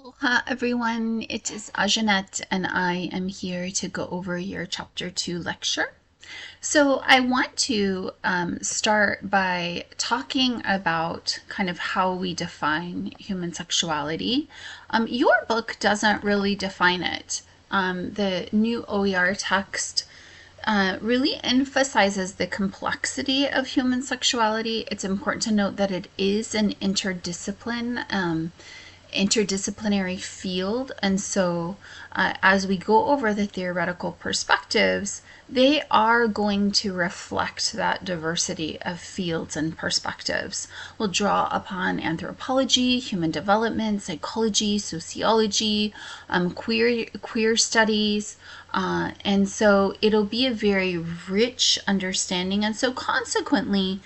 Aloha everyone, it is Ajanette and I am here to go over your Chapter 2 lecture. So I want to start by talking about kind of how we define human sexuality. Your book doesn't really define it. The new OER text really emphasizes the complexity of human sexuality. It's important to note that it is an interdisciplinary field, and so as we go over the theoretical perspectives, they are going to reflect that diversity of fields and perspectives. We'll draw upon anthropology, human development, psychology, sociology, queer studies, and so it'll be a very rich understanding. And so consequently,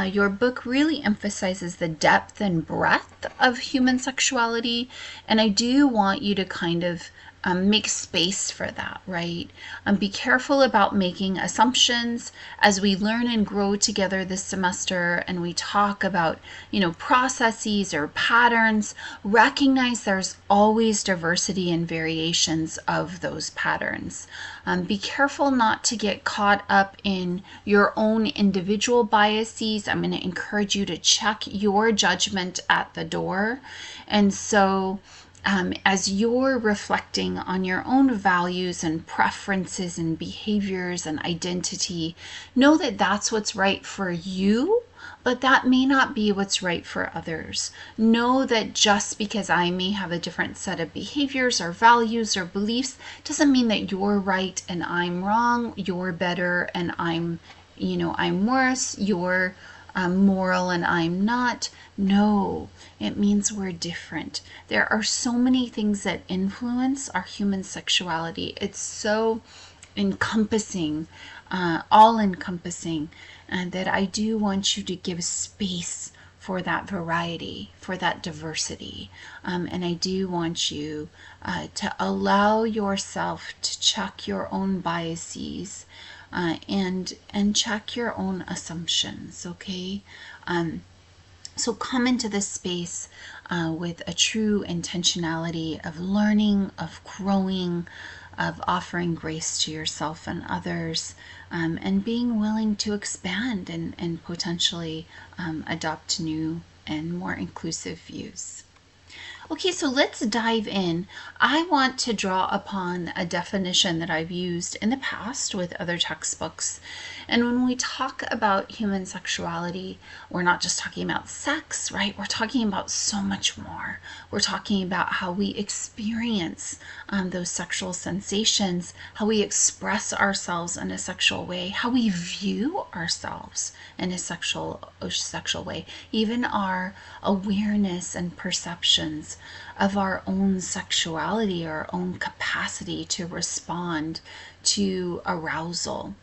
your book really emphasizes the depth and breadth of human sexuality, and I do want you to kind of make space for that, right? Be careful about making assumptions as we learn and grow together this semester, and we talk about, processes or patterns. Recognize there's always diversity and variations of those patterns. Be careful not to get caught up in your own individual biases. I'm going to encourage you to check your judgment at the door. And so as you're reflecting on your own values and preferences and behaviors and identity, know that that's what's right for you, but that may not be what's right for others. Know that just because I may have a different set of behaviors or values or beliefs doesn't mean that you're right and I'm wrong, you're better and I'm worse, you're moral and I'm not. No, it means we're different. There are so many things that influence our human sexuality. It's so encompassing, all encompassing, and that I do want you to give space for that variety, for that diversity. And I do want you to allow yourself to check your own biases and check your own assumptions, okay? So come into this space with a true intentionality of learning, of growing, of offering grace to yourself and others, and being willing to expand and potentially adopt new and more inclusive views. Okay, so let's dive in. I want to draw upon a definition that I've used in the past with other textbooks. And when we talk about human sexuality, we're not just talking about sex, right? We're talking about so much more. We're talking about how we experience those sexual sensations, how we express ourselves in a sexual way, how we view ourselves in a sexual way, even our awareness and perceptions of our own sexuality, our own capacity to respond to arousal.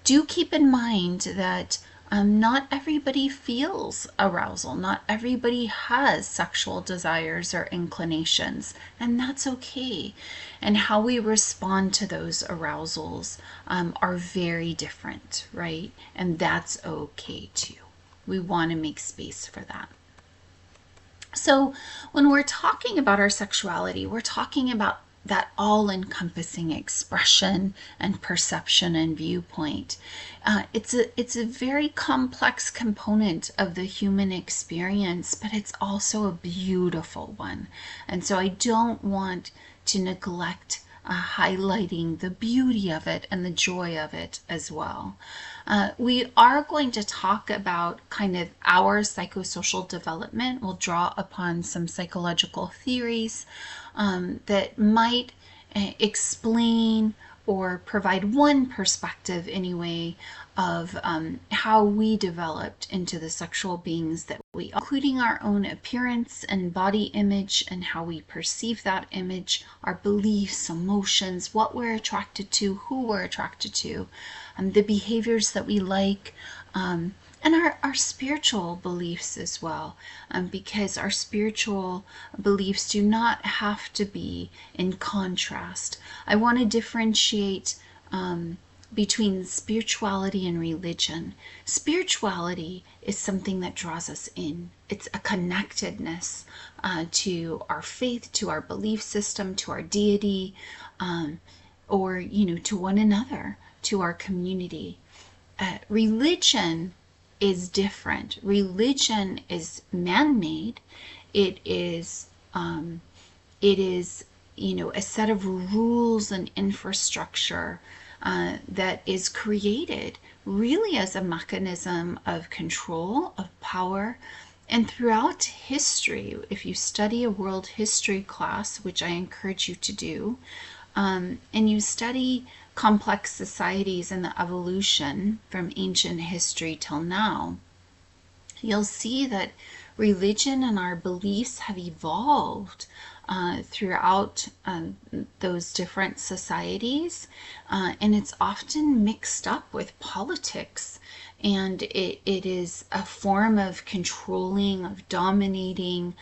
Do keep in mind that not everybody feels arousal. Not everybody has sexual desires or inclinations, and that's okay. And how we respond to those arousals are very different, right? And that's okay too. We want to make space for that. So when we're talking about our sexuality, we're talking about that all-encompassing expression and perception and viewpoint. It's a very complex component of the human experience, but it's also a beautiful one. And so I don't want to neglect highlighting the beauty of it and the joy of it as well. We are going to talk about kind of our psychosocial development. We'll draw upon some psychological theories that might explain or provide one perspective anyway of how we developed into the sexual beings that we are, including our own appearance and body image and how we perceive that image, our beliefs, emotions, what we're attracted to, who we're attracted to, the behaviors that we like, and our spiritual beliefs as well, because our spiritual beliefs do not have to be in contrast. I want to differentiate between spirituality and religion. Spirituality is something that draws us in. It's a connectedness to our faith, to our belief system, to our deity, or, to one another, to our community. Religion is different. Religion is man-made. It is a set of rules and infrastructure that is created really as a mechanism of control, of power. And throughout history, if you study a world history class, which I encourage you to do, and you study complex societies and the evolution from ancient history till now, you'll see that religion and our beliefs have evolved throughout those different societies, and it's often mixed up with politics, and it is a form of controlling, of dominating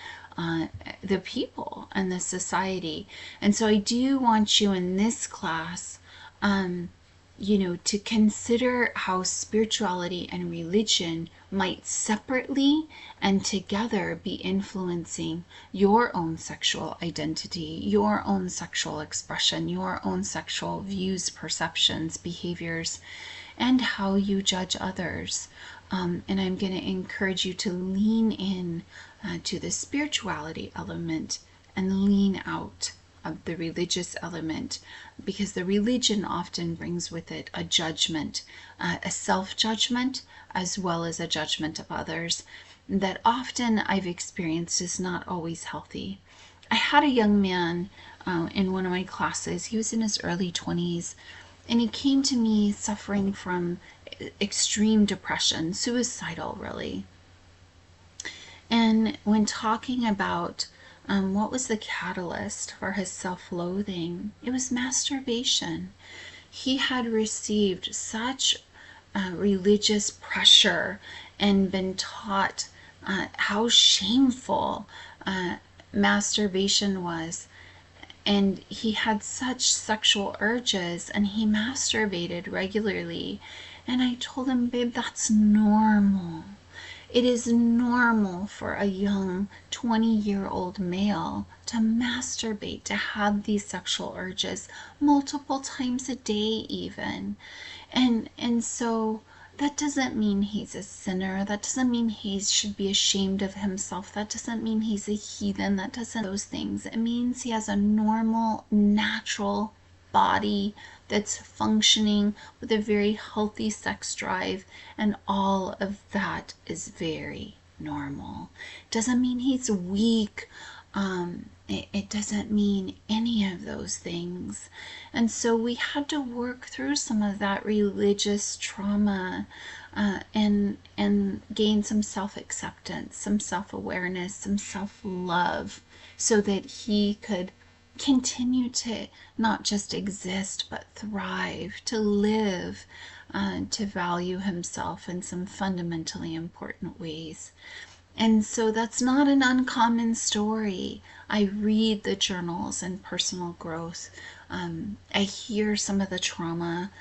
the people and the society. And so I do want you in this class to consider how spirituality and religion might separately and together be influencing your own sexual identity, your own sexual expression, your own sexual views, perceptions, behaviors, and how you judge others. And I'm going to encourage you to lean in to the spirituality element and lean out of the religious element, because the religion often brings with it a judgment, a self-judgment, as well as a judgment of others that often I've experienced is not always healthy. I had a young man in one of my classes. He was in his early 20s, and he came to me suffering from extreme depression, suicidal really. And when talking about what was the catalyst for his self-loathing, it was masturbation. He had received such religious pressure and been taught how shameful masturbation was. And he had such sexual urges, and he masturbated regularly. And I told him, babe, that's normal. It is normal for a young 20-year-old male to masturbate, to have these sexual urges multiple times a day even. And so that doesn't mean he's a sinner. That doesn't mean he should be ashamed of himself. That doesn't mean he's a heathen. That doesn't those things. It means he has a normal, natural body that's functioning with a very healthy sex drive, and all of that is very normal. Doesn't mean he's weak. It doesn't mean any of those things. And so we had to work through some of that religious trauma and gain some self-acceptance, some self-awareness, some self-love, so that he could continue to not just exist but thrive, to live, to value himself in some fundamentally important ways. And so that's not an uncommon story. I read the journals and personal growth. I hear some of the trauma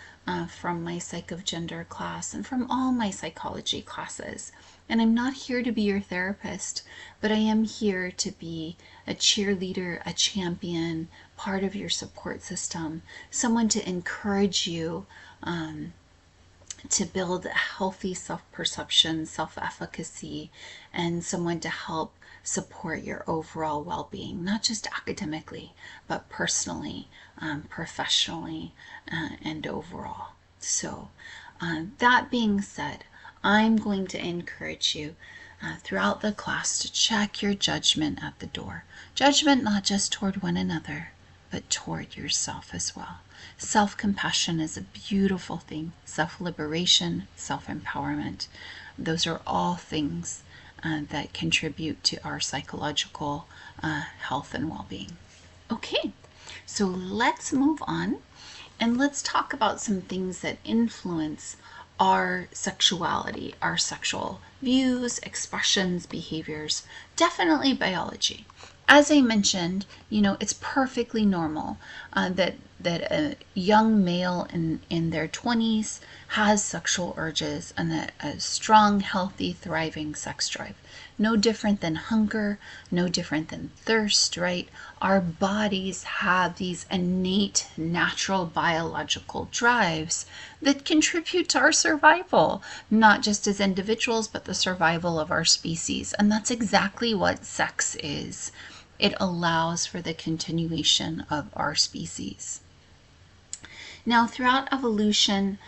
from my Psych of Gender class and from all my psychology classes. And I'm not here to be your therapist, but I am here to be a cheerleader, a champion, part of your support system, someone to encourage you to build a healthy self-perception, self-efficacy, and someone to help support your overall well-being, not just academically, but personally, professionally, and overall. So that being said, I'm going to encourage you throughout the class to check your judgment at the door. Judgment not just toward one another, but toward yourself as well. Self-compassion is a beautiful thing. Self-liberation, self-empowerment. Those are all things that contribute to our psychological health and well-being. Okay, so let's move on and let's talk about some things that influence our sexuality, our sexual views, expressions, behaviors. Definitely biology. As I mentioned, it's perfectly normal that that a young male in their 20s has sexual urges and a strong, healthy, thriving sex drive. No different than hunger, no different than thirst, right? Our bodies have these innate, natural, biological drives that contribute to our survival, not just as individuals, but the survival of our species. And that's exactly what sex is. It allows for the continuation of our species. Now, throughout evolution,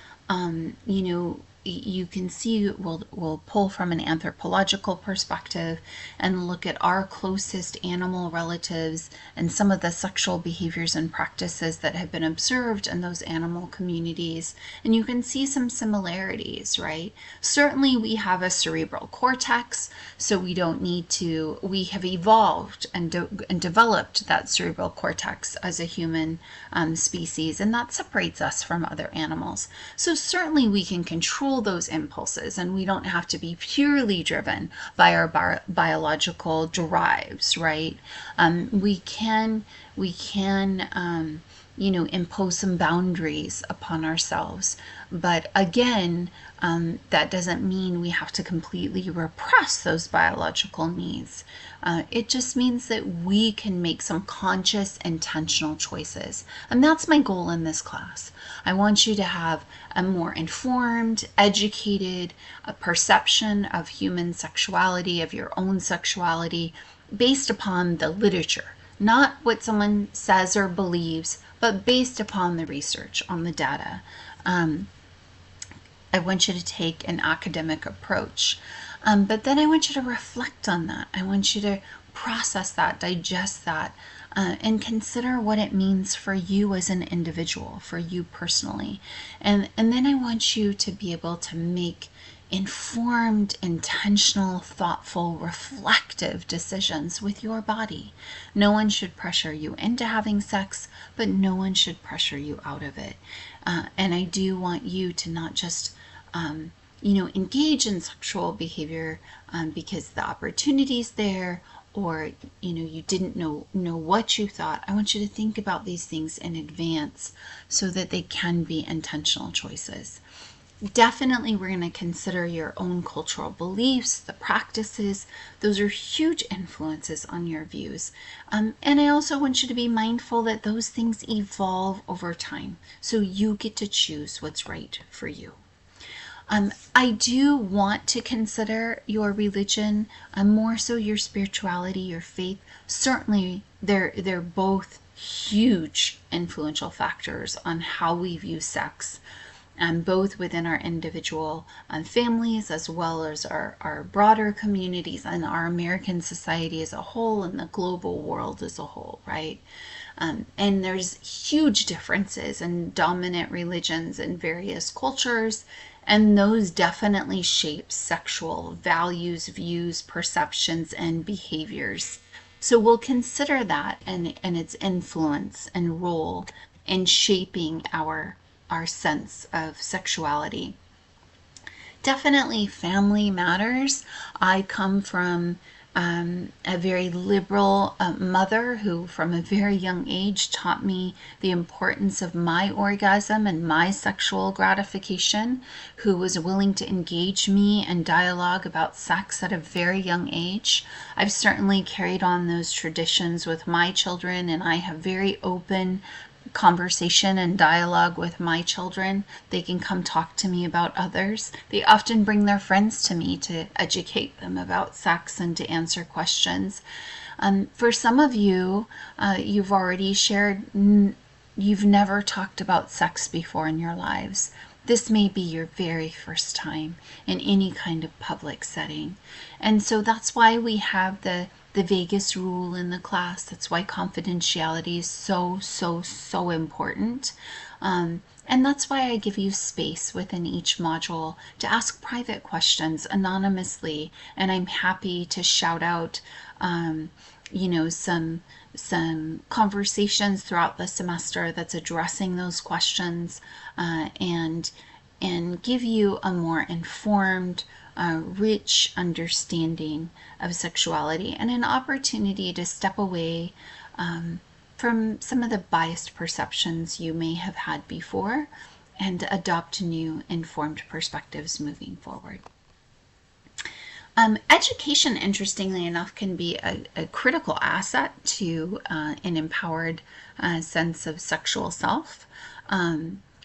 you can see we'll pull from an anthropological perspective and look at our closest animal relatives and some of the sexual behaviors and practices that have been observed in those animal communities. And you can see some similarities, right? Certainly we have a cerebral cortex, so we don't need to, we have evolved and developed that cerebral cortex as a human species, and that separates us from other animals. So certainly we can control those impulses, and we don't have to be purely driven by our biological drives, right? We can impose some boundaries upon ourselves. But again, that doesn't mean we have to completely repress those biological needs. It just means that we can make some conscious, intentional choices. And that's my goal in this class. I want you to have a more informed, educated perception of human sexuality, of your own sexuality, based upon the literature. Not what someone says or believes, but based upon the research, on the data. I want you to take an academic approach. But then I want you to reflect on that. I want you to process that, digest that, and consider what it means for you as an individual, for you personally. And then I want you to be able to make informed, intentional, thoughtful, reflective decisions with your body. No one should pressure you into having sex, but no one should pressure you out of it. And I do want you to not just engage in sexual behavior because the opportunity's there, or you didn't know what you thought. I want you to think about these things in advance so that they can be intentional choices. Definitely, we're going to consider your own cultural beliefs, the practices. Those are huge influences on your views. And I also want you to be mindful that those things evolve over time. So you get to choose what's right for you. I do want to consider your religion, more so your spirituality, your faith. Certainly, they're both huge influential factors on how we view sex. Both within our individual families as well as our broader communities and our American society as a whole and the global world as a whole, right? And there's huge differences in dominant religions in various cultures, and those definitely shape sexual values, views, perceptions, and behaviors. So we'll consider that and its influence and role in shaping our sense of sexuality. Definitely family matters. I come from a very liberal mother who from a very young age taught me the importance of my orgasm and my sexual gratification, who was willing to engage me in dialogue about sex at a very young age. I've certainly carried on those traditions with my children, and I have very open conversation and dialogue with my children. They can come talk to me about others. They often bring their friends to me to educate them about sex and to answer questions. For some of you, you've already shared, you've never talked about sex before in your lives. This may be your very first time in any kind of public setting. And so that's why we have the Vegas rule in the class. That's why confidentiality is so important. And that's why I give you space within each module to ask private questions anonymously. And I'm happy to shout out, some conversations throughout the semester that's addressing those questions, and give you a more informed, rich understanding of sexuality and an opportunity to step away from some of the biased perceptions you may have had before and adopt new informed perspectives moving forward. Education, interestingly enough, can be a critical asset to an empowered sense of sexual self.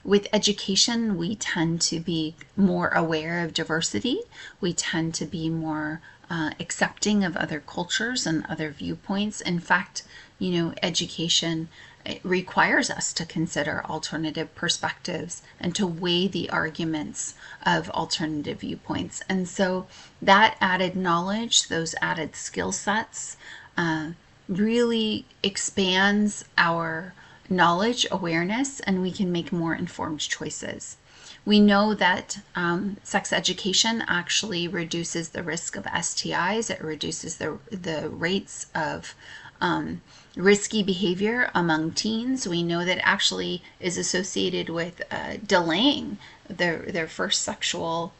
With education, we tend to be more aware of diversity. We tend to be more accepting of other cultures and other viewpoints. In fact, education, it requires us to consider alternative perspectives and to weigh the arguments of alternative viewpoints. And so that added knowledge, those added skill sets, really expands our knowledge, awareness, and we can make more informed choices. We know that sex education actually reduces the risk of STIs. It reduces the rates of risky behavior among teens. We know that actually is associated with delaying their first sexual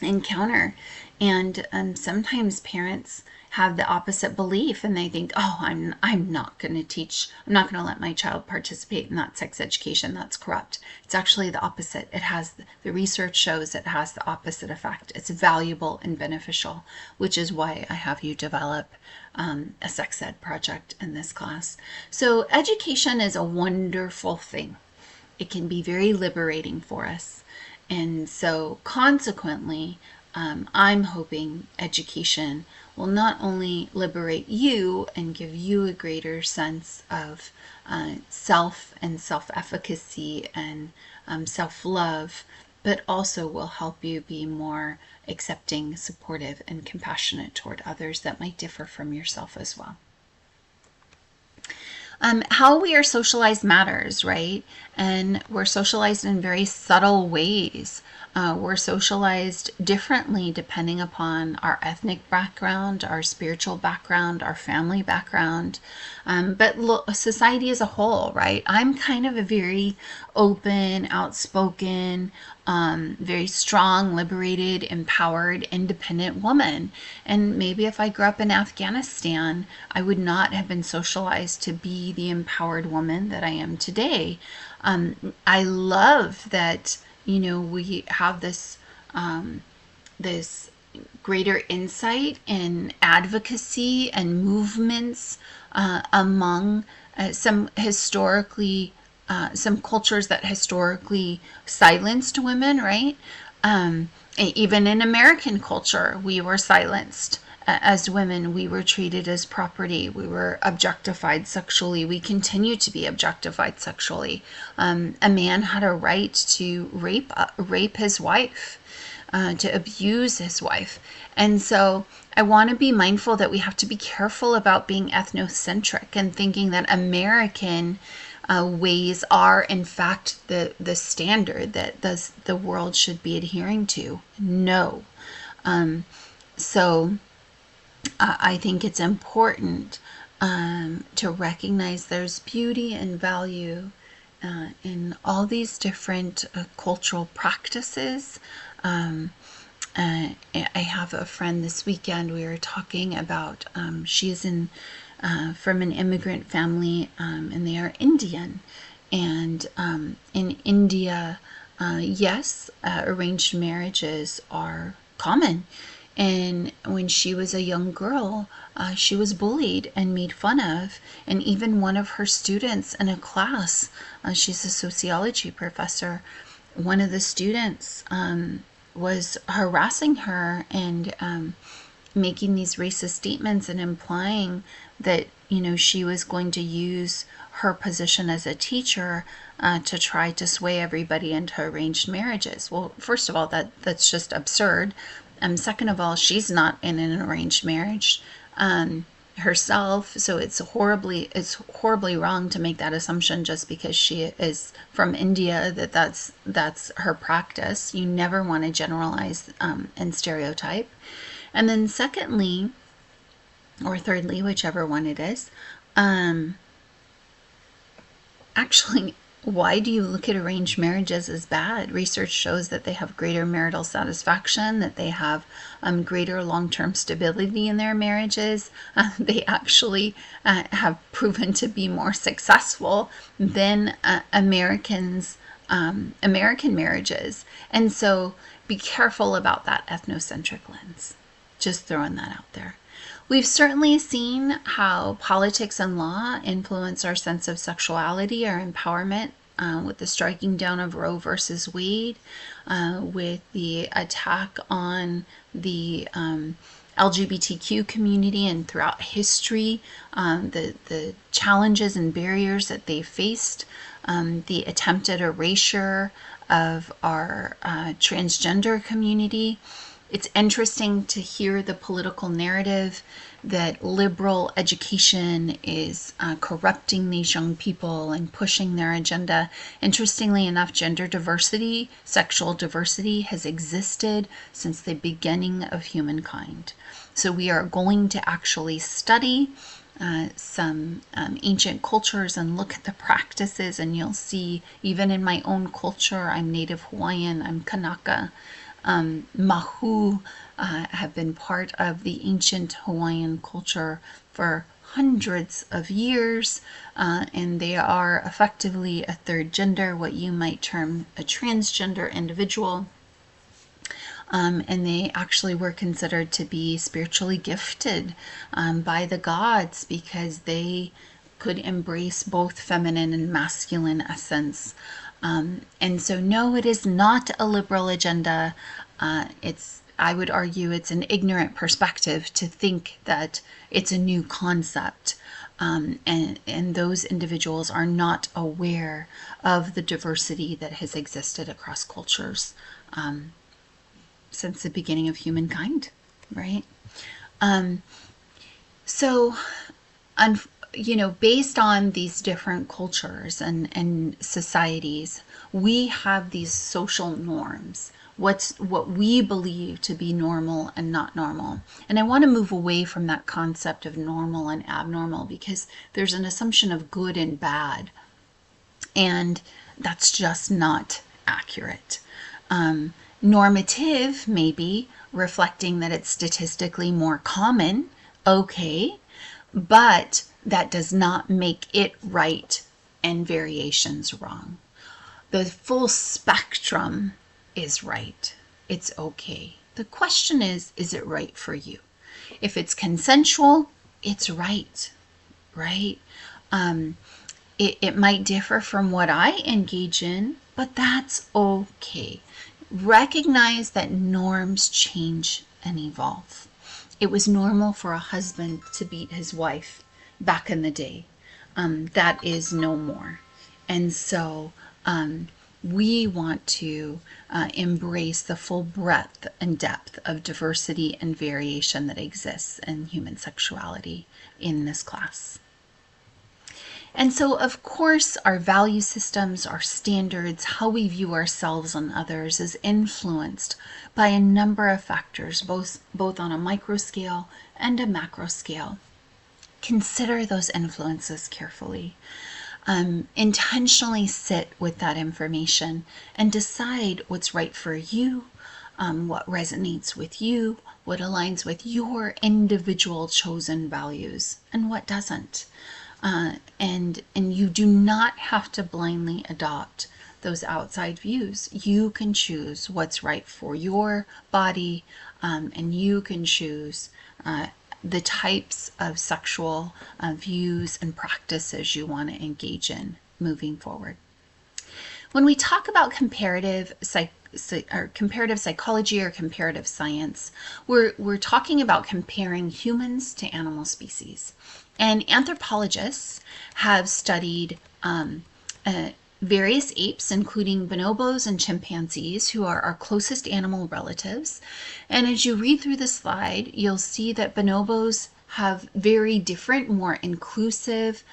encounter. And sometimes parents have the opposite belief and they think, oh, I'm not going to let my child participate in that sex education. That's corrupt. It's actually the opposite. The research shows it has the opposite effect. It's valuable and beneficial, which is why I have you develop a sex ed project in this class. So education is a wonderful thing. It can be very liberating for us. And so consequently, I'm hoping education will not only liberate you and give you a greater sense of self and self-efficacy and self-love, but also will help you be more accepting, supportive, and compassionate toward others that might differ from yourself as well. How we are socialized matters, right? And we're socialized in very subtle ways. We're socialized differently depending upon our ethnic background, our spiritual background, our family background. But society as a whole, right? I'm kind of a very open, outspoken, very strong, liberated, empowered, independent woman. And maybe if I grew up in Afghanistan, I would not have been socialized to be the empowered woman that I am today. I love that, we have this greater insight in advocacy and movements among some cultures that historically silenced women, right? Even in American culture, we were silenced as women. We were treated as property. We were objectified sexually. We continue to be objectified sexually. A man had a right to rape his wife, to abuse his wife. And so I want to be mindful that we have to be careful about being ethnocentric and thinking that American ways are in fact the standard that the world should be adhering to. No. So I think it's important to recognize there's beauty and value in all these different cultural practices. I have a friend this weekend, we were talking about, she is from an immigrant family, and they are Indian. And in India, yes, arranged marriages are common. And when she was a young girl, she was bullied and made fun of. And even one of her students in a class, she's a sociology professor, one of the students was harassing her and making these racist statements and implying that, she was going to use her position as a teacher to try to sway everybody into arranged marriages. Well, first of all, that's just absurd. Second of all, she's not in an arranged marriage herself, so it's horribly wrong to make that assumption just because she is from India that's her practice. You never want to generalize and stereotype. And then secondly, or thirdly, whichever one it is, actually Why do you look at arranged marriages as bad? Research shows that they have greater marital satisfaction, that they have greater long-term stability in their marriages. They actually have proven to be more successful than American marriages. And so be careful about that ethnocentric lens. Just throwing that out there. We've certainly seen how politics and law influence our sense of sexuality, our empowerment, with the striking down of Roe versus Wade, with the attack on the LGBTQ community and throughout history, the challenges and barriers that they faced, the attempted erasure of our transgender community. It's interesting to hear the political narrative that liberal education is corrupting these young people and pushing their agenda. Interestingly enough, gender diversity, sexual diversity has existed since the beginning of humankind. So we are going to actually study some ancient cultures and look at the practices, and you'll see even in my own culture, I'm Native Hawaiian, I'm Kanaka, Mahu have been part of the ancient Hawaiian culture for hundreds of years, and they are effectively a third gender, what you might term a transgender individual. And they actually were considered to be spiritually gifted by the gods because they could embrace both feminine and masculine essence. And so, no, it is not a liberal agenda. I would argue it's an ignorant perspective to think that it's a new concept. And those individuals are not aware of the diversity that has existed across cultures since the beginning of humankind, right? So, based on these different cultures and societies, we have these social norms, what we believe to be normal and not normal. And I want to move away from that concept of normal and abnormal because there's an assumption of good and bad, and that's just not accurate. Normative, maybe, reflecting that it's statistically more common, okay, but that does not make it right and variations wrong. The full spectrum is right. It's okay. The question is it right for you? If it's consensual, it's right, right? It might differ from what I engage in, but that's okay. Recognize that norms change and evolve. It was normal for a husband to beat his wife back in the day. That is no more. And so we want to embrace the full breadth and depth of diversity and variation that exists in human sexuality in this class. And so, of course, our value systems, our standards, how we view ourselves and others is influenced by a number of factors, both on a micro scale and a macro scale. Consider those influences carefully. Intentionally sit with that information and decide what's right for you, what resonates with you, what aligns with your individual chosen values, and what doesn't. And you do not have to blindly adopt those outside views. You can choose what's right for your body, and you can choose the types of sexual views and practices you want to engage in moving forward. When we talk about comparative psychology or comparative science, we're talking about comparing humans to animal species. And anthropologists have studied various apes, including bonobos and chimpanzees, who are our closest animal relatives. And as you read through the slide, you'll see that bonobos have very different, more inclusive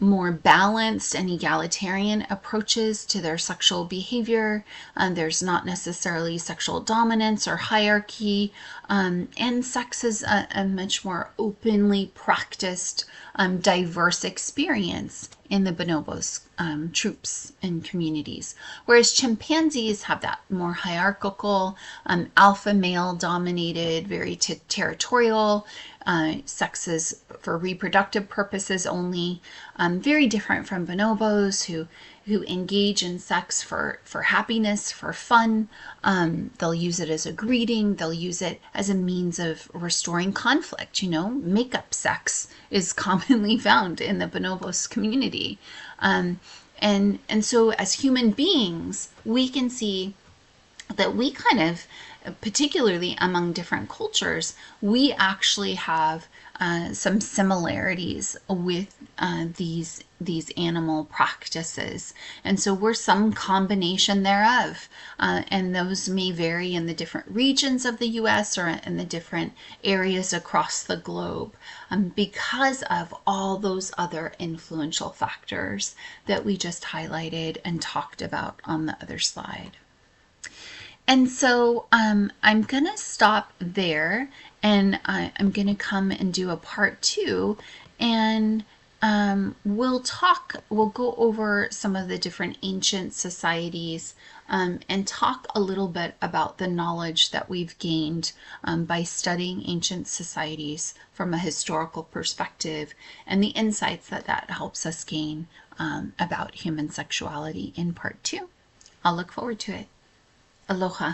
more balanced and egalitarian approaches to their sexual behavior. There's not necessarily sexual dominance or hierarchy, and sex is a much more openly practiced, diverse experience in the bonobos troops and communities. Whereas chimpanzees have that more hierarchical, alpha male dominated, very territorial, sex is for reproductive purposes only, very different from bonobos who engage in sex for happiness, for fun. They'll use it as a greeting. They'll use it as a means of restoring conflict. Makeup sex is commonly found in the bonobos community. And so as human beings, we can see that we kind of, particularly among different cultures, we actually have some similarities with these animal practices, and so we're some combination thereof, and those may vary in the different regions of the U.S. or in the different areas across the globe, because of all those other influential factors that we just highlighted and talked about on the other slide. And so I'm going to stop there, and I'm going to come and do a part 2, and we'll go over some of the different ancient societies, and talk a little bit about the knowledge that we've gained by studying ancient societies from a historical perspective, and the insights that helps us gain about human sexuality in part 2. I'll look forward to it. Aloha.